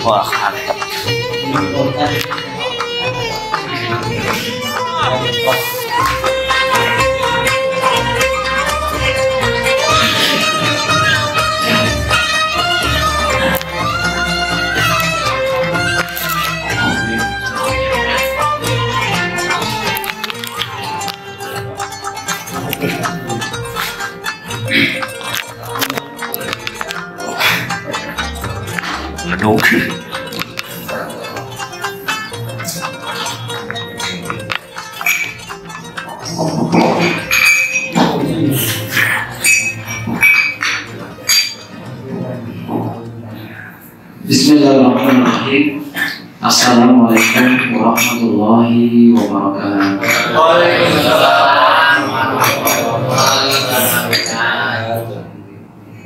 Wah, mantap. Leduk. Bismillahirrahmanirrahim. Assalamualaikum warahmatullahi wabarakatuh.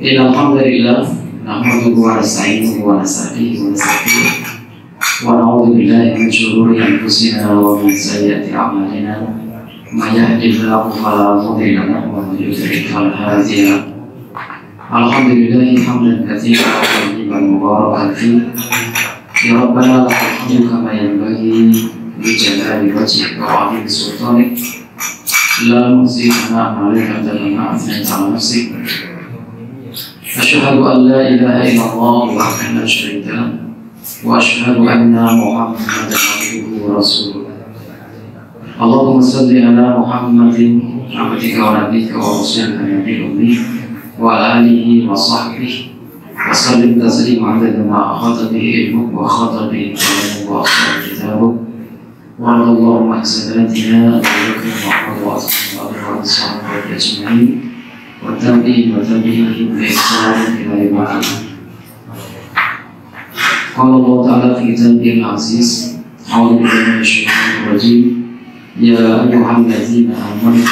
Alhamdulillah, nahmaduhu wa nasta'inuhu wa nastaghfiruh wa na'udzu billahi min shururi anfusina wa min sayyiati a'malina. May yahdihillahu fala mudilla lahu wa may yudlil fala hadiya lahu. Alhamdulillah hamdan katsiran tayyiban mubarakan fihi. Ya Rabbana lakal hamdu kama yanbaghi li jalali wajhika wa 'azimi sultanik. La nuhsi thana'an 'alaika anta kama athnayta 'ala nafsik. Asyhadu an la ilaha illallah wahdahu la syarika lahu wa asyhadu anna Muhammadan 'abduhu wa rasuluh. Allahumma shalli ala Muhammadin 'abdika wa nabiyyika wa rasulika nabiyil ummi wa ala alihi wa sahbihi wa sallim tasliman 'adada ma ahata bihi ilmuka wa khata bihi kalamuka wa asrar kitabuk wa Allahumma ahsanatina wa yakrim Muhammad wa ashabihi wa sahbihi ajma'in wa tabi'in bi ihsan ila yaumil qiyamah. Qala Allah ta'ala fi kitabihil aziz, a'udzu billahi minasyaitonir rajim. Ya ayyuhalladzina amanu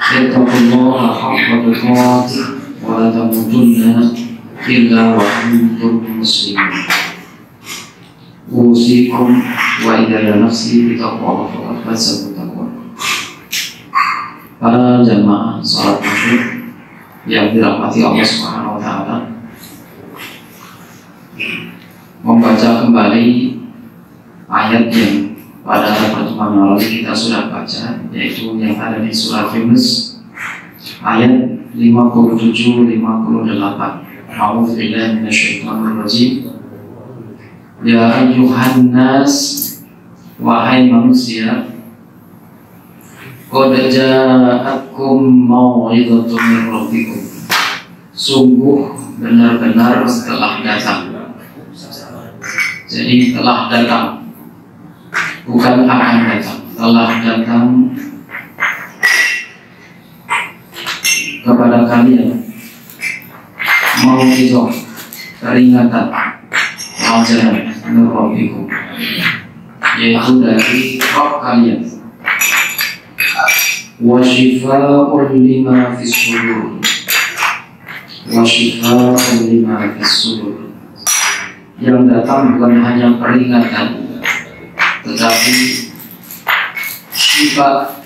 ittaqullaha haqqa tuqatih wa la tamutunna illa wa antum muslimun. Usikum wa idza nafsi bi taqwa faqad faza taqwa. Para jamaah salat maghrib yang dirahmati Allah Subhanahu wa taala, membaca kembali ayat yang pada pertemuan lalu kita sudah baca, yaitu yang ada di surat Yunus ayat 57-58. A'udzu billahi minasyaitonir rajim. Ya ayyuhan nas, wahai manusia, qad ja'akum mau'izatun min rabbikum. Sungguh benar-benar telah datang. Jadi telah datang, bukan akan datang, telah datang kepada kalian mau'izah, peringatan, ajaran min rabbikum, yaitu dari Rabb kalian. Wa shifaa'un lima fis sudur, wa shifaa'un lima fis sudur. Yang datang bukan hanya peringatan, tetapi syifa,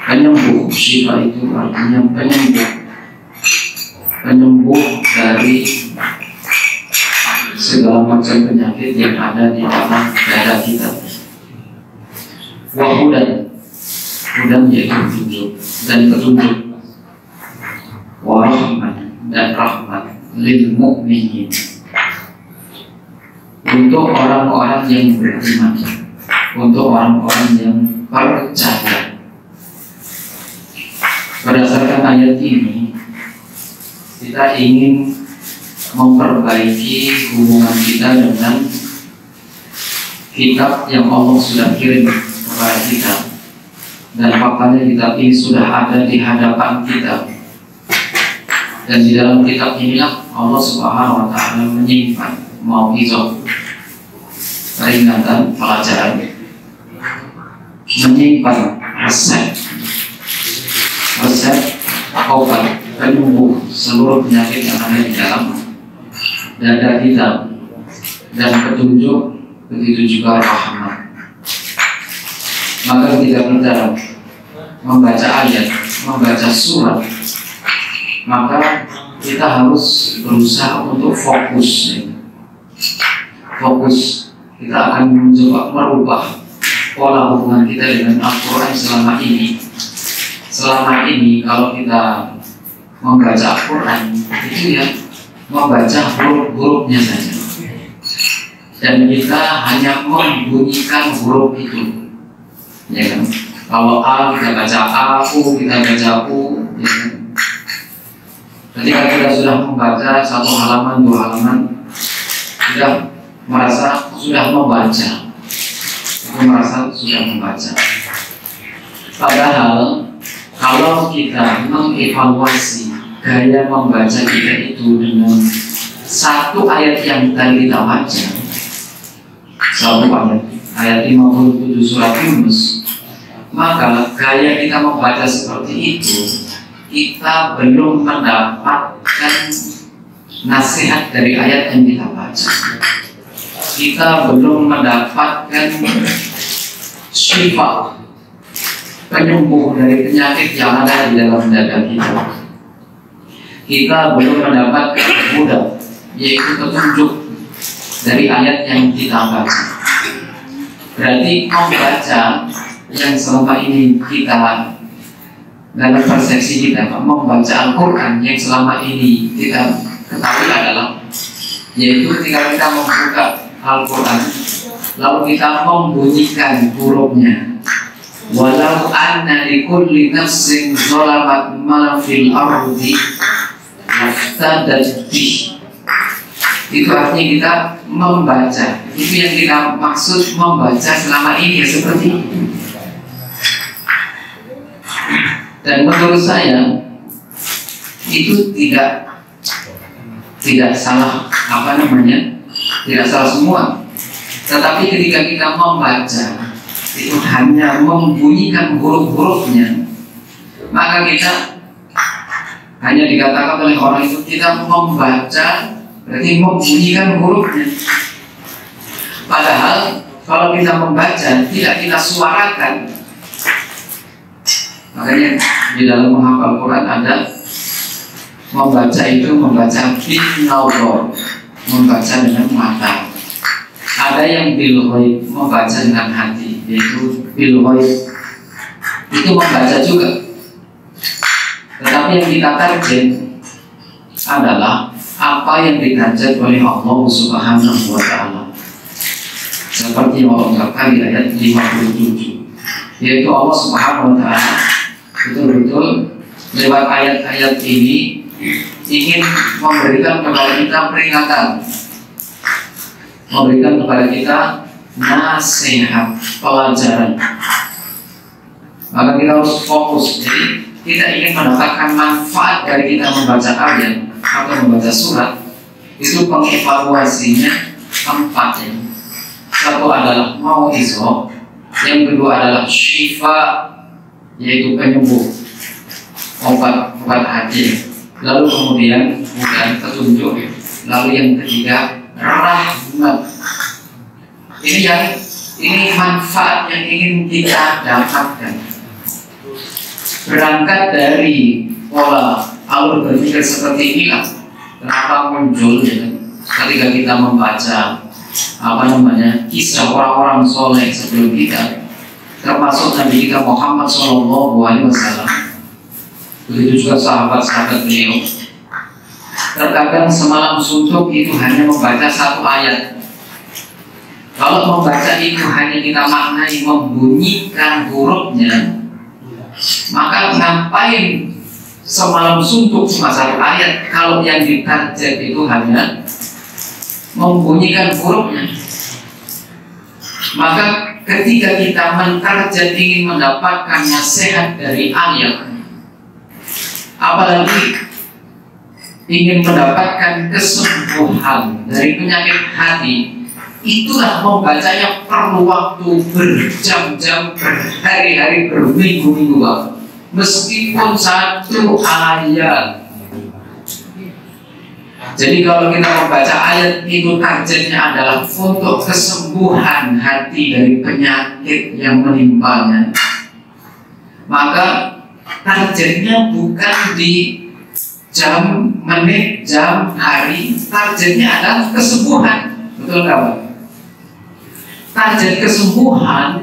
penyembuh. Syifa itu artinya penyembuh dari segala macam penyakit yang ada di dalam dada kita. Wahudan, hudan yaitu petunjuk dan petunjuk. Warahmat dan rahmat lil mu'minin, untuk orang-orang yang beriman, untuk orang-orang yang percaya. Berdasarkan ayat ini, kita ingin memperbaiki hubungan kita dengan kitab yang Allah sudah kirim kepada kita, dan faktanya kitab ini sudah ada di hadapan kita. Dan di dalam kitab inilah Allah Subhanahu wa Ta'ala menyimpan mau'izah, peringatan, pelajaran, menyimpan resep obat penyembuh seluruh penyakit yang ada di dalam dada kita, dan petunjuk, begitu juga rahmat. Maka ketika kita membaca ayat, membaca surat, maka kita harus berusaha untuk fokus. Kita akan mencoba merubah pola hubungan kita dengan Al-Quran selama ini. Selama ini kalau kita membaca Al-Quran itu ya membaca huruf-hurufnya saja, dan kita hanya membunyikan huruf itu, ya kan? Kalau A kita baca A, U kita baca U, ya kan? Ketika kita sudah membaca satu halaman, dua halaman, sudah merasa sudah membaca, Padahal kalau kita mengevaluasi gaya membaca kita itu dengan satu ayat yang tadi kita baca, satu ayat 57 surat Yunus, maka gaya kita membaca seperti itu, kita belum mendapatkan nasihat dari ayat yang kita baca. Kita belum mendapatkan syifa, penyembuh dari penyakit yang ada di dalam dada kita. Kita belum mendapatkan huda, yaitu petunjuk dari ayat yang kita baca. Berarti membaca yang selama ini kita dalam persepsi kita, membaca Al-Quran yang selama ini kita ketahui adalah, yaitu ketika kita membuka Al-Quran lalu kita membunyikan hurufnya, walau anna likulli nafsin zalamat ma fil ardi laftadat bih. Itu artinya kita membaca, itu yang kita maksud membaca selama ini ya, seperti itu. Dan menurut saya itu tidak salah, tidak salah semua. Tetapi ketika kita membaca itu hanya membunyikan huruf-hurufnya, maka kita hanya dikatakan oleh orang itu kita membaca, berarti membunyikan hurufnya. Padahal kalau kita membaca tidak kita suarakan. Makanya di dalam menghafal Quran ada membaca itu membaca bin nazar, membaca dengan mata. Ada yang bil ghaib, membaca dengan hati, yaitu bil ghaib itu membaca juga. Tetapi yang kita target adalah apa yang ditarget oleh Allah Subhanahu wa Ta'ala. Seperti yang Allah katakan di ayat 57, yaitu Allah Subhanahu wa Ta'ala betul-betul lewat ayat-ayat ini ingin memberikan kepada kita peringatan, memberikan kepada kita nasihat, pelajaran. Maka kita harus fokus. Jadi kita ingin mendapatkan manfaat dari kita membaca ayat atau membaca surat, itu pengevaluasinya 4 ya. Satu adalah mau'izah, yang kedua adalah syifa, yaitu penyembuh, obat hati. Lalu kemudian petunjuk. Lalu yang ketiga rahmat. Ini manfaat yang ingin kita dapatkan. Berangkat dari pola alur berpikir seperti inilah kenapa muncul ya, ketika kita membaca kisah orang-orang soleh sebelum kita, termasuk Nabi kita Muhammad SAW. Begitu juga sahabat-sahabat beliau. Terkadang semalam suntuk itu hanya membaca satu ayat. Kalau membaca itu hanya kita maknai membunyikan hurufnya, maka ngapain semalam suntuk cuma satu ayat kalau yang ditarget itu hanya membunyikan hurufnya? Maka ketika kita mentarget ingin mendapatkan nasihat dari ayat, apalagi ingin mendapatkan kesembuhan dari penyakit hati, itulah membacanya perlu waktu berjam-jam, berhari-hari, berminggu-minggu, Pak. Meskipun satu ayat. Jadi kalau kita membaca ayat itu targetnya adalah untuk kesembuhan hati dari penyakit yang menimpanya, maka targetnya bukan di jam, menit, jam, hari. Targetnya adalah kesembuhan. Betul nggak, Pak? Target kesembuhan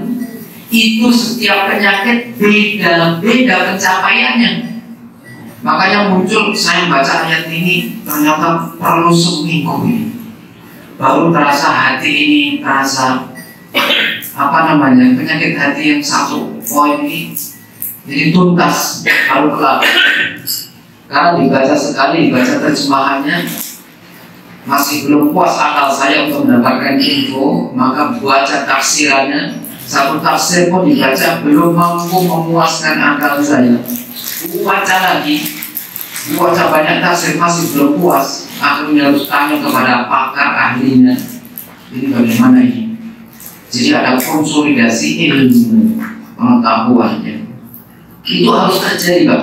itu setiap penyakit beda-beda pencapaiannya. Makanya muncul, saya baca ayat ini ternyata perlu seminggu ini baru terasa hati ini terasa penyakit hati yang satu poin ini jadi tuntas baru kelar. Karena dibaca sekali, dibaca terjemahannya masih belum puas akal saya untuk mendapatkan info, maka baca tafsirannya, satu tafsir pun dibaca belum mampu memuaskan akal saya. Baca lagi, baca banyak tafsir masih belum puas, akhirnya harus tanya kepada pakar ahlinya. Ini bagaimana ini? Jadi ada konsolidasi ilmu pengetahuannya. Itu harus terjadi, Pak.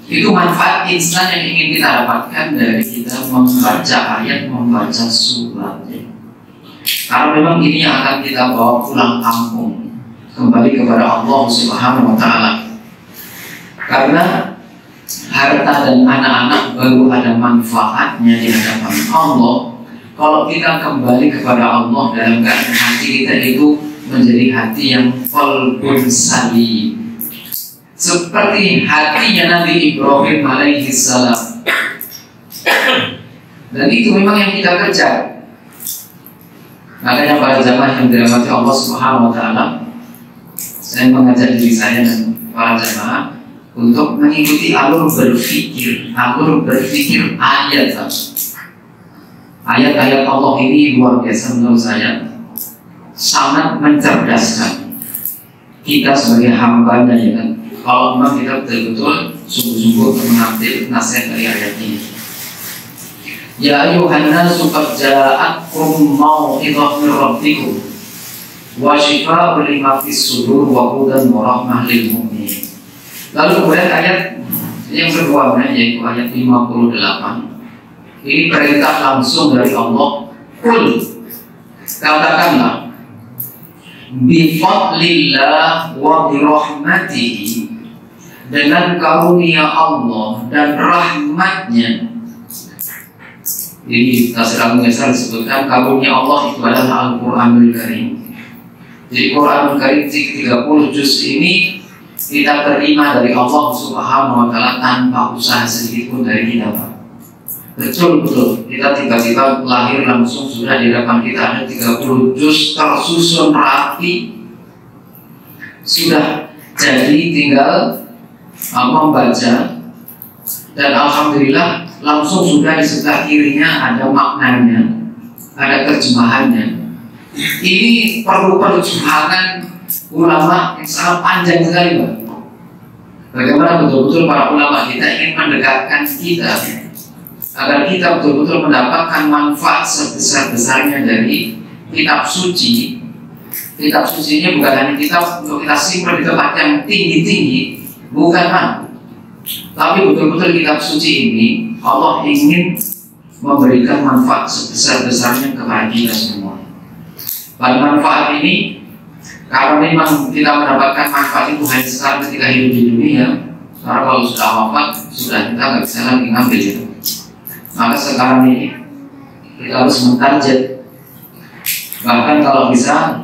Itu manfaat instan yang ingin kita dapatkan dari kita membaca ayat, membaca surat. Karena memang ini yang akan kita bawa pulang kampung, kembali kepada Allah Subhanahu wa Ta'ala. Karena harta dan anak-anak baru ada manfaatnya di hadapan Allah kalau kita kembali kepada Allah dalam keadaan hati kita itu menjadi hati yang qalbun salim, seperti hatinya Nabi Ibrahim alaihi salam. Dan itu memang yang kita kejar. Makanya pada zaman yang dirahmati Allah Subhanahu wa Ta'ala, saya mengajak diri saya dan para jemaah untuk mengikuti alur berpikir ayat-ayat Allah ini luar biasa menurut saya, sangat mencerdaskan kita sebagai hambanya, ya kan? Kalau memang kita betul-betul sungguh-sungguh mengambil nasihat dari ayat ini. Ya ayuhan nasu qad ja'akum mau'izatun min rabbikum wa shifaa'un lima fis sudur wa hudan wa rahmah lil mu'minin. Lalu kemudian ayat yang kedua, yaitu ayat 58. Ini perintah langsung dari Allah. Qul, katakanlah, bi fadlillah wa bi rahmatihi, dengan karunia Allah dan rahmatnya. Jadi tafsir Al-Muyassar disebutkan karunia Allah itu adalah Al-Quranul Karim. Jadi Quranul Karim 30 juz ini kita terima dari Allah Subhanahu wa Ta'ala tanpa usaha sedikit pun dari kita, Pak. Betul-betul kita tiba-tiba lahir langsung sudah di depan kita ada 30 juz tersusun rapi, sudah jadi tinggal membaca, dan alhamdulillah langsung sudah di sebelah kirinya ada maknanya, ada terjemahannya. Ini perlu perjuangan ulama yang sangat panjang sekali, Pak. Bagaimana betul-betul para ulama kita ingin mendekatkan kita agar kita betul-betul mendapatkan manfaat sebesar-besarnya dari kitab suci. Kitab suci ini bukan hanya kitab untuk kita simpan di tempat yang tinggi-tinggi, bukan, Pak. Tapi betul-betul kitab suci ini Allah ingin memberikan manfaat sebesar-besarnya kepada kita semua. Pada manfaat ini, kalau memang kita mendapatkan manfaat itu hanya sekarang ketika hidup di dunia, karena kalau sudah wafat, sudah kita nggak bisa lagi ngambil itu. Maka sekarang ini kita harus mentarget. Bahkan kalau bisa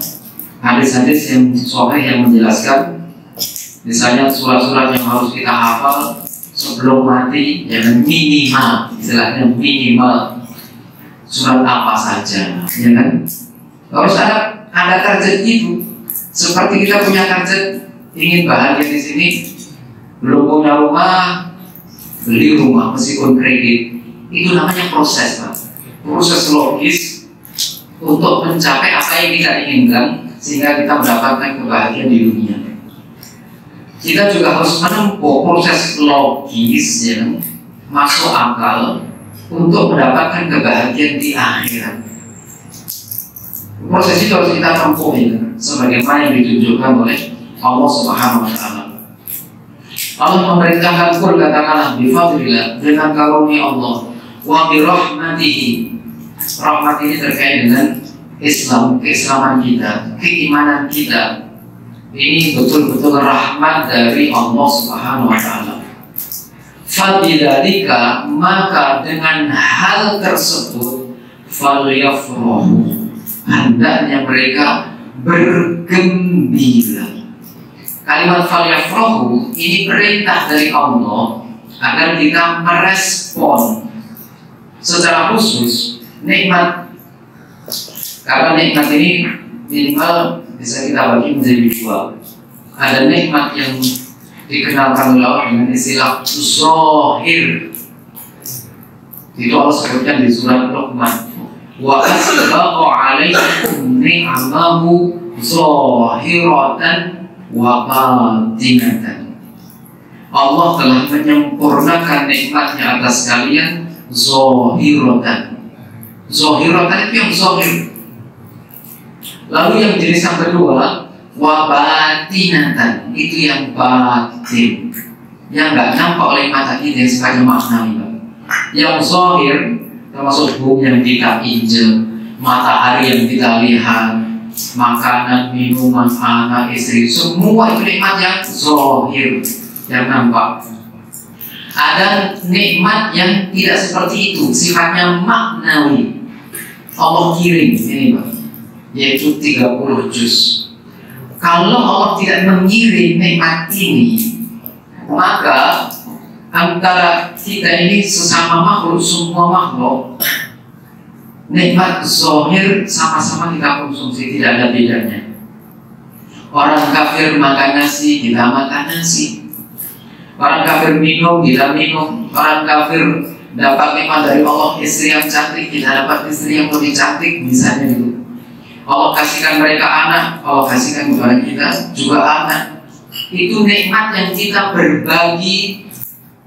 hadis-hadis yang sahih yang menjelaskan, misalnya surat-surat yang harus kita hafal sebelum mati, ya minimal, istilahnya minimal surat apa saja, ya kan? Harus ada target itu. Seperti kita punya target ingin bahagia di sini, belum punya rumah, beli rumah meskipun kredit. Itu namanya proses, Pak. Proses logis untuk mencapai apa yang kita inginkan sehingga kita mendapatkan kebahagiaan di dunia. Kita juga harus menempuh proses logis yang masuk akal untuk mendapatkan kebahagiaan di akhirat. Proses itu harus kita tempuh ya, sebagaimana yang ditunjukkan oleh Allah Subhanahu wa Ta'ala. Allah memerintahkan qul, katakanlah, bifadlillah, dengan karunia Allah, wa birahmatihi. Rahmat ini terkait dengan Islam, keislaman kita, keimanan kita. Ini betul-betul rahmat dari Allah Subhanahu wa Ta'ala. Fabidalika, maka dengan hal tersebut, falyafrahu, hendaknya mereka bergembira. Kalimat falyafrahu ini perintah dari Allah agar kita merespon secara khusus nikmat. Karena nikmat ini minimal bisa kita bagi menjadi dua. Ada nikmat yang dikenalkan oleh Allah dengan istilah zahir. Itu Allah sebutkan di surat Luqman. Wa asbagha 'alaikum ni'amahu zahiratan wa batinatan. Allah telah menyempurnakan nikmatnya atas kalian zahiratan. Zahiratan itu yang zahir. Lalu yang jenis yang kedua, wabatinatan, itu yang batin, yang nggak nampak oleh mata kita, yang sifatnya maknawi. Yang zahir termasuk bumi yang kita injek, matahari yang kita lihat, makanan, minuman, anak, istri, semua itu nikmat yang zahir, yang nampak. Ada nikmat yang tidak seperti itu, sifatnya maknawi. Allah kirim ini, Pak, yaitu 30 juz. Kalau Allah tidak mengirim nikmat ini, maka antara kita ini sesama makhluk, semua makhluk, nikmat zahir sama-sama kita konsumsi, tidak ada bedanya. Orang kafir makan nasi, kita makan nasi. Orang kafir minum, kita minum. Orang kafir dapat nikmat dari Allah, istri yang cantik, kita dapat istri yang lebih cantik, misalnya gitu. Allah kasihkan mereka anak, Allah kasihkan kepada kita juga anak. Itu nikmat yang kita berbagi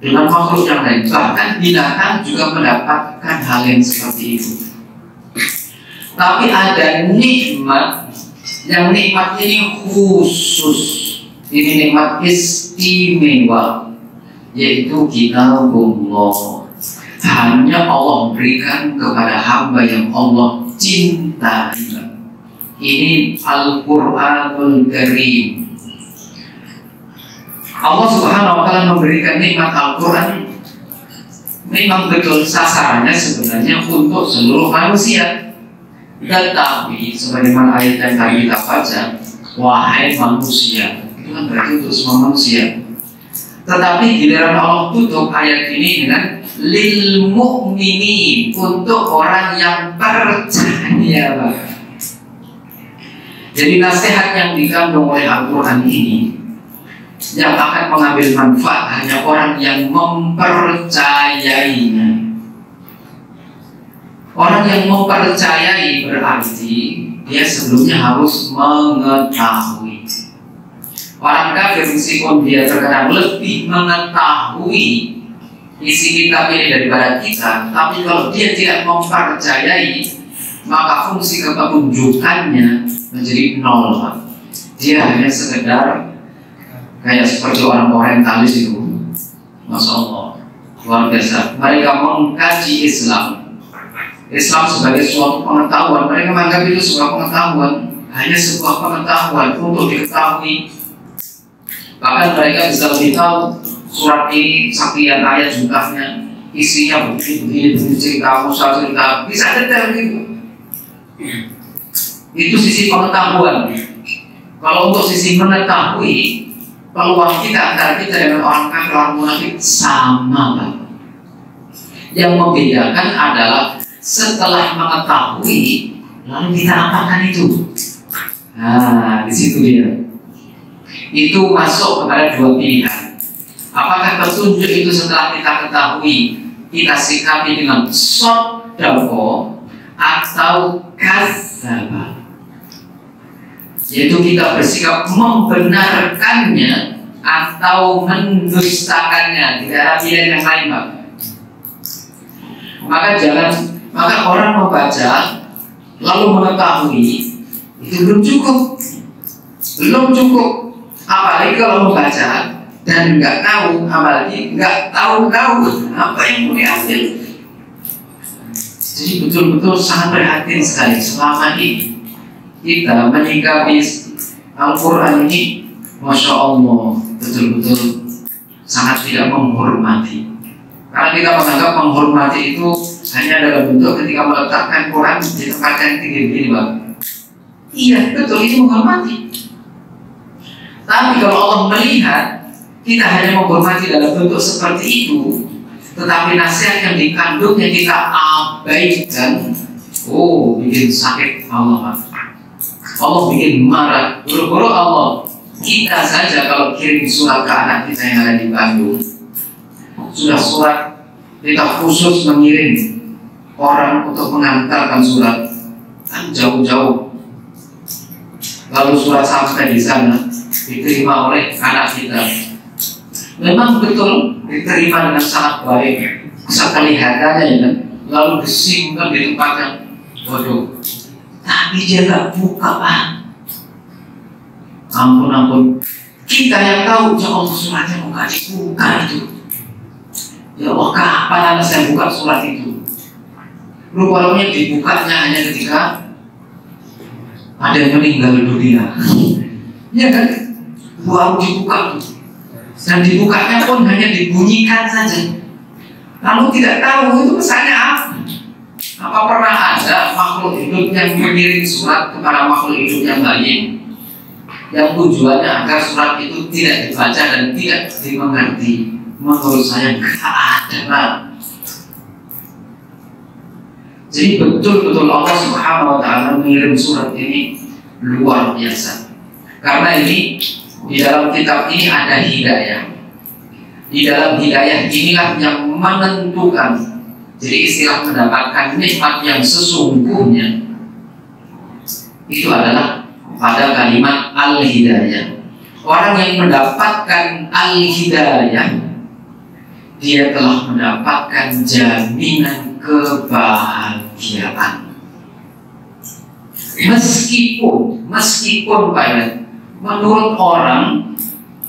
dengan makhluk yang lain. Bahkan binatang juga mendapatkan hal yang seperti itu. Tapi ada nikmat yang nikmat ini khusus. Ini nikmat istimewa, yaitu kitabullah. Hanya Allah berikan kepada hamba yang Allah cintai. Ini Al-Quranul Karim. Allah Subhanahu wa Ta'ala memberikan nikmat Al-Quran. Memang betul sasarannya sebenarnya untuk seluruh manusia. Tetapi sebagaimana ayat yang tadi kita baca, wahai manusia, itu kan berarti untuk semua manusia. Tetapi giliran Allah tutup ayat ini dengan lil mu'minin, untuk orang yang percaya. Jadi nasihat yang dikandung oleh Al-Quran ini, yang akan mengambil manfaat hanya orang yang mempercayainya. Orang yang mempercayai berarti dia sebelumnya harus mengetahui. Orang kafir meskipun dia terkadang lebih mengetahui isi kitab ini daripada kita, tapi kalau dia tidak mempercayai, maka fungsi kepenunjukannya menjadi nol. Dia hanya sekedar kayak seperti orang orientalis itu. Masya Allah, luar biasa. Mereka mengkaji Islam sebagai suatu pengetahuan. Mereka menganggap itu sebuah pengetahuan, hanya sebuah pengetahuan untuk diketahui. Bahkan mereka bisa lebih tahu surat ini sekian ayat jumlahnya, isinya begini cerita, Musa cerita, bisa detail gitu. Itu sisi pengetahuan. Kalau untuk sisi mengetahui, peluang kita antara kita dengan orang kafir, orang munafik sama, Pak. Yang membedakan adalah setelah mengetahui, lalu kita apakan itu. Nah, di situ dia. Itu masuk kepada dua pilihan. Apakah petunjuk itu setelah kita ketahui, kita sikapi dengan sodako atau kadzdzaba, yaitu kita bersikap membenarkannya atau mendustakannya. Tidak ada pilihan yang lain, Pak. Maka orang membaca lalu mengetahui itu belum cukup. Apalagi kalau membaca dan nggak tahu, apalagi nggak tahu apa yang mau diambil. Jadi betul-betul sangat prihatin sekali selama ini kita menyikapi Al-Quran ini, Masya Allah, betul-betul sangat tidak menghormati. Karena kita menganggap menghormati itu hanya dalam bentuk ketika meletakkan Quran di tempat yang tinggi begini, Bang. Iya, betul, itu menghormati. Tapi kalau Allah melihat kita hanya menghormati dalam bentuk seperti itu, tetapi nasihat yang dikandungnya kita abaikan, bikin sakit Allah. Allah bikin marah. Buru-buru Allah. Kita saja kalau kirim surat ke anak kita yang ada di Bandung, sudah surat kita khusus mengirim orang untuk mengantarkan surat, kan jauh-jauh. Lalu surat sampai di sana diterima oleh anak kita. Memang betul diterima dengan sangat baik, bisa kelihatannya ya kan. Lalu disimpan di tempat yang bodoh. Tapi dia tak buka, Pak. Ampun. Kita yang tahu, ya Allah suratnya mau gak dibuka itu. Ya Allah, kapan anak saya buka surat itu? Rupanya dibukanya hanya ketika ada yang meninggal dunia. Ya kan? Baru dibuka tuh. Dan dibukanya pun hanya dibunyikan saja. Lalu tidak tahu itu pesannya apa. Apa pernah ada makhluk hidup yang mengirim surat kepada makhluk hidup yang lain yang tujuannya agar surat itu tidak dibaca dan tidak dimengerti? Menurut saya nggak ada, Pak. Jadi betul-betul Allah Subhanahu Wa Taala mengirim surat ini luar biasa. Karena ini di dalam kitab ini ada hidayah. Di dalam hidayah inilah yang menentukan. Jadi istilah mendapatkan nikmat yang sesungguhnya itu adalah pada kalimat al-hidayah. Orang yang mendapatkan al-hidayah, dia telah mendapatkan jaminan kebahagiaan. Meskipun Pak, menurut orang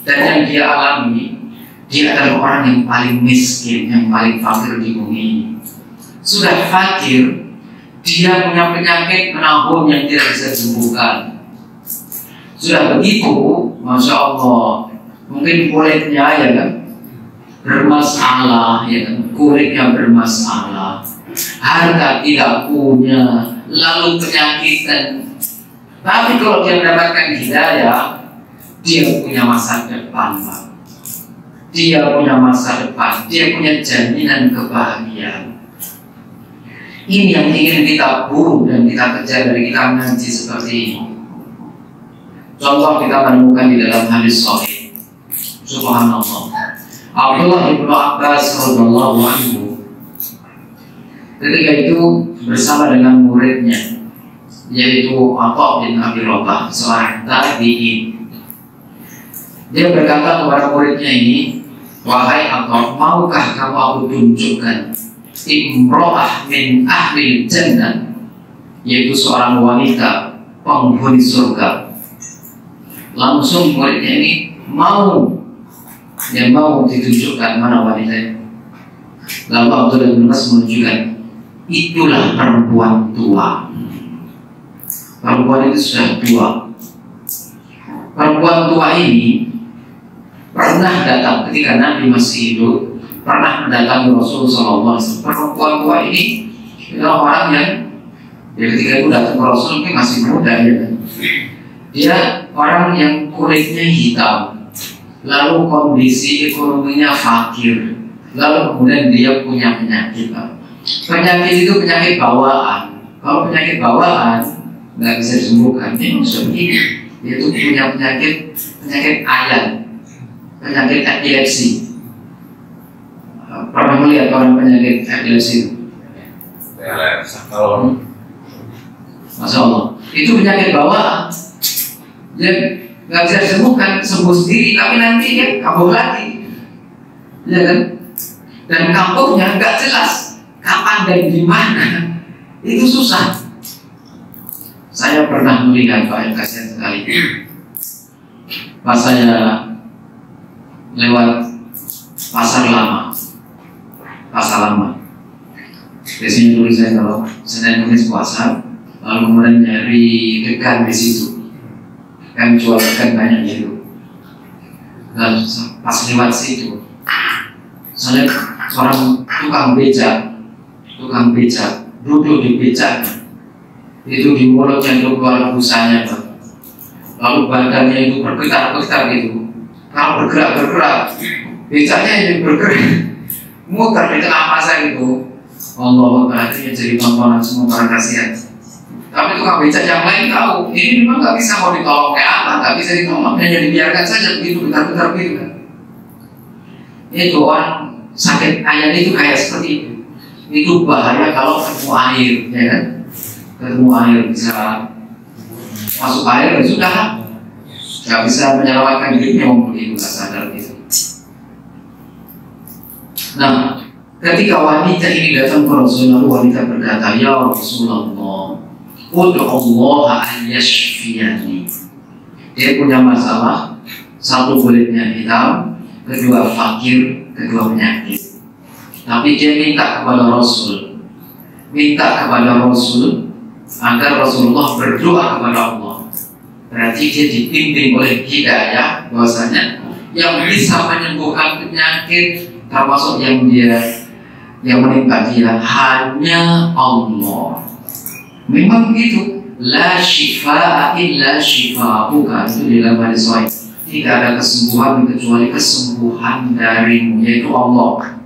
dan yang dia alami, dia adalah orang yang paling miskin, yang paling fakir di bumi ini. Sudah fakir, dia punya penyakit menahun yang tidak bisa disembuhkan. Sudah begitu, Masya Allah, mungkin kulitnya ya kan bermasalah, ya kan, kulitnya bermasalah, harta tidak punya, lalu penyakitan. Tapi kalau dia mendapatkan hidayah, dia punya masa depan, Pak. Dia punya masa depan, dia punya jaminan kebahagiaan. Ini yang ingin kita buru dan kita kejar dari kita mengaji seperti ini. Contoh kita menemukan di dalam hadis sahih. Subhanallah. Abdullah bin Abbas radhiyallahu anhu ketika itu bersama dengan muridnya, yaitu Atha bin Abi Rabah, seorang tabi'in. Dia berkata kepada muridnya ini, "Wahai Atha, maukah kamu aku tunjukkan imro'ah min ahli jannah," yaitu seorang wanita penghuni surga. Langsung muridnya ini mau ditunjukkan mana wanitanya. Lalu Abdullah bin Abbas menunjukkan, itulah perempuan tua. Perempuan itu sudah tua. Perempuan tua ini pernah datang ketika Nabi masih hidup, pernah mendatangi Rasulullah SAW. Perempuan tua ini adalah orang yang ketika itu datang ke Rasul ini masih muda, ya. Dia orang yang kulitnya hitam, lalu kondisi ekonominya fakir, lalu kemudian dia punya penyakit. Penyakit itu penyakit bawaan. Kalau penyakit bawaan nggak bisa disembuhkan, ini seperti ini. Dia itu punya penyakit ayan, penyakit epilepsi. Pernah melihat orang penyakit epilepsi? Masya Allah, itu penyakit bawaan. Dia nggak bisa disembuhkan, sembuh sendiri, tapi nanti dia kambuh lagi, ya kan? Dan kambuhnya nggak jelas kapan dan di mana itu susah. Saya pernah melihat Pak, kasihan sekali. Pas saya lewat pasar lama, biasanya dulu saya kalau Senin Kamis puasa, lalu kemudian nyari degan di situ, kan jual degan banyak di situ. Lalu pas lewat situ, saya lihat seorang tukang becak duduk di becaknya, itu di mulutnya itu keluar busanya, lalu badannya itu bergetar gitu. Kalau bergerak, becaknya ini bergerak, muter di tengah pasar itu. Allah berarti jadi tontonan semua orang kasihan. Tapi tukang becak yang lain tahu ini memang nggak bisa mau ditolong kayak apa, nggak bisa ditolong, hanya dibiarkan saja begitu bentar-bentar gitu kan. Itu orang sakit ayam itu kayak seperti itu. Itu bahaya kalau ketemu air, ya kan? Ketemu air bisa masuk air, sudah nggak bisa menyelamatkan dirinya, mau begitu nggak sadar gitu. Nah, ketika wanita ini datang ke Rasulullah, wanita berkata, "Ya Rasulullah, ud'u Allah an yashfiyani." Dia punya masalah, satu kulitnya hitam, kedua fakir, kedua penyakit. Tapi dia minta kepada Rasul agar Rasulullah berdoa kepada Allah. Berarti dia dipimpin oleh hidayah bahwasanya yang bisa menyembuhkan penyakit termasuk yang menimpa dia hanya Allah. Memang begitu. La shifaa illa shifauka, itu di dalam hadis sahih. Tidak ada kesembuhan kecuali kesembuhan darimu, yaitu Allah.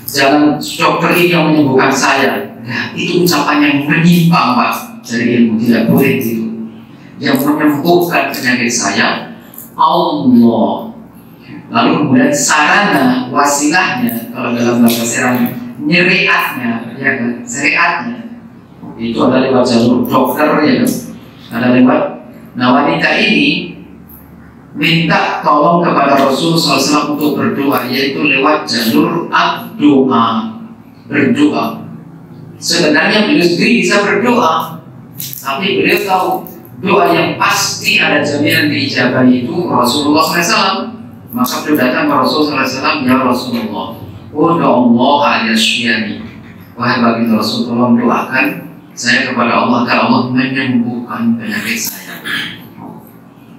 Jangan dokter ini yang menyembuhkan saya. Nah, itu ucapan yang menyimpang, Pak, dari ilmu. Tidak boleh itu. Yang menyembuhkan penyakit saya Allah. Lalu kemudian sarana, wasilahnya, kalau dalam bahasa Serang, nyeriatnya, ya kan? Syariatnya itu ada lewat jalur dokter, ya kan? Ada lewat. Nah, wanita ini minta tolong kepada Rasul SAW untuk berdoa, yaitu lewat jalur doa, berdoa. Sebenarnya beliau sendiri bisa berdoa, tapi beliau tahu doa yang pasti ada jaminan diijabah itu Rasulullah SAW. Maka beliau datang ke Rasulullah SAW, "Ya Rasulullah, ud'u Allah an yashfiyani." Wahai baginda Rasul, tolong doakan saya kepada Allah agar Allah menyembuhkan penyakit saya.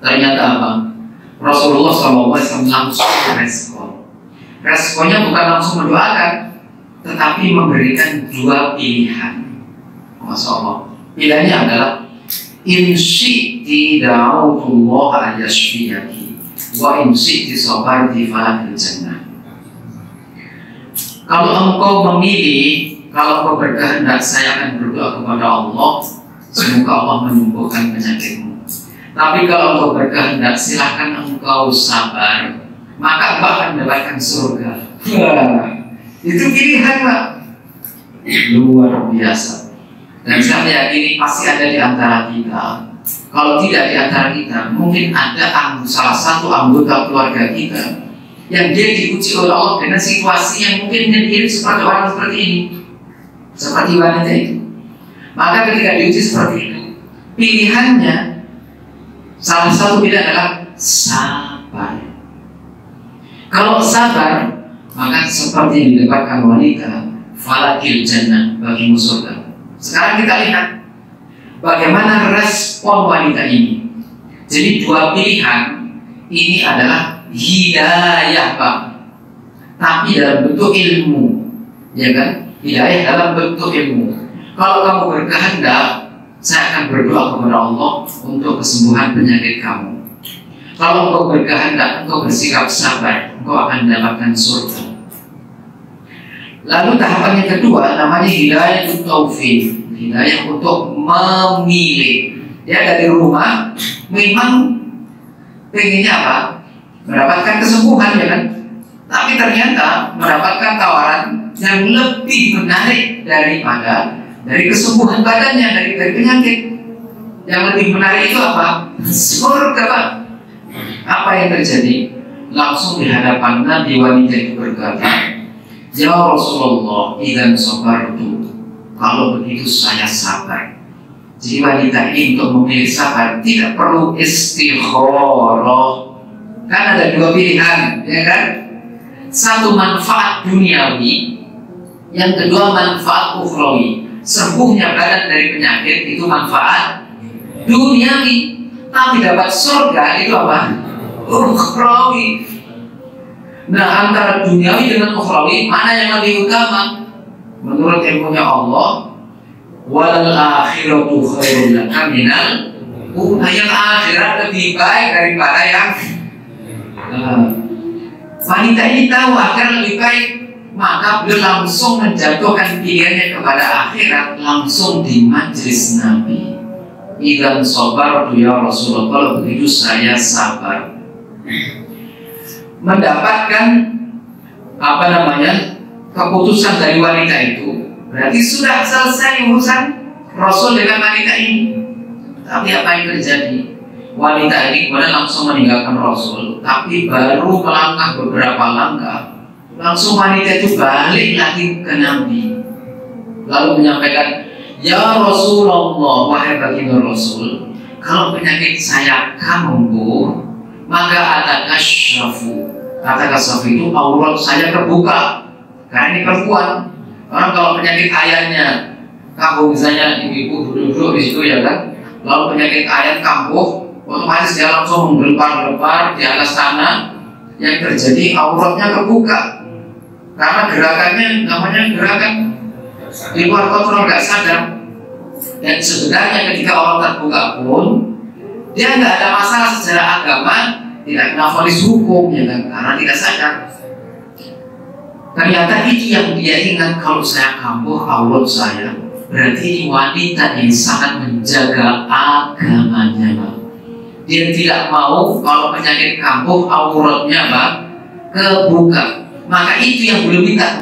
Ternyata apa? Rasulullah SAW langsung respon. Responnya bukan langsung mendoakan, tetapi memberikan dua pilihan. Masya Allah. Pilihannya adalah in syi'ti da'utullah an yashfiyaki wa in syi'ti sabarti falakil jannah. Kalau engkau memilih, kalau engkau berkehendak, saya akan berdoa kepada Allah, semoga Allah menyembuhkan penyakitmu. Tapi kalau engkau berkehendak, silahkan engkau sabar, maka engkau akan mendapatkan surga. Itu pilihan, Pak. Luar biasa. Dan saya meyakini pasti ada di antara kita. Kalau tidak di antara kita, mungkin ada salah satu anggota keluarga kita yang dia diuji oleh Allah dengan situasi yang mungkin mirip seperti orang seperti ini, seperti wanita itu. Maka ketika diuji seperti itu, pilihannya salah satu pilihan adalah sabar. Kalau sabar, maka seperti yang didapatkan wanita, falakil jannah, bagimu surga. Sekarang kita lihat bagaimana respon wanita ini. Jadi dua pilihan ini adalah hidayah, Pak, tapi dalam bentuk ilmu, ya kan? Hidayah dalam bentuk ilmu. Kalau kamu berkehendak, saya akan berdoa kepada Allah untuk kesembuhan penyakit kamu. Kalau engkau berkehendak, engkau bersikap sabar, engkau akan mendapatkan surga. Lalu tahapan yang kedua namanya hidayah untuk taufik, hidayah untuk memilih. Dia dari rumah memang pengennya apa? Mendapatkan kesembuhan, ya kan? Tapi ternyata mendapatkan tawaran yang lebih menarik daripada dari kesembuhan badannya, dari penyakit. Yang lebih menarik itu apa? Surga, Pak. Apa yang terjadi? Langsung di hadapan Nabi, wanita itu berkata, Ya Rasulullah, idzan sabartu, kalau begitu saya sabar. Jadi wanita ini untuk memilih sabar tidak perlu istikharah, kan ada dua pilihan, ya kan? Satu manfaat duniawi, yang kedua manfaat ukhrawi. Sembuhnya badan dari penyakit itu manfaat duniawi, tapi dapat surga itu apa? Ukhrawi. Nah, antara duniawi dengan ukhrawi mana yang lebih utama? Menurut ilmunya Allah, walal akhiratu khairun laka minal ula, yang akhirat lebih baik daripada yang wanita ini tahu akhirat lebih baik, maka beliau langsung menjatuhkan pilihannya kepada akhirat langsung di majelis Nabi. Idzan sabartu ya Rasulullah, kalau begitu saya sabar. Mendapatkan keputusan dari wanita itu, berarti sudah selesai urusan Rasul dengan wanita ini. Tapi apa yang terjadi? Wanita ini kemudian langsung meninggalkan Rasul, tapi baru melangkah beberapa langkah, langsung wanita itu balik lagi ke Nabi, lalu menyampaikan, ya Rasulullah, wahai baginda Rasul, kalau penyakit saya kambuh, maka atakasyafu. Atakasyafu itu aurat saya terbuka. Karena ini perempuan. Orang kalau penyakit ayahnya kambuh, misalnya ibu-ibu duduk di situ, ya kan? Lalu penyakit ayah kambuh, otomatis dia langsung menggelepar-gelepar di atas tanah. Yang terjadi auratnya terbuka. Karena gerakannya namanya gerakan di luar kontrol, nggak sadar. Dan sebenarnya ketika aurat terbuka pun dia nggak ada masalah secara agama, tidak kena vonis hukum, ya kan? Karena tidak sadar. Ternyata itu yang dia ingat, kalau saya kambuh aurat saya, berarti ini wanita yang sangat menjaga agamanya. Dia tidak mau kalau penyakit kambuh auratnya kebuka. Maka itu yang beliau minta.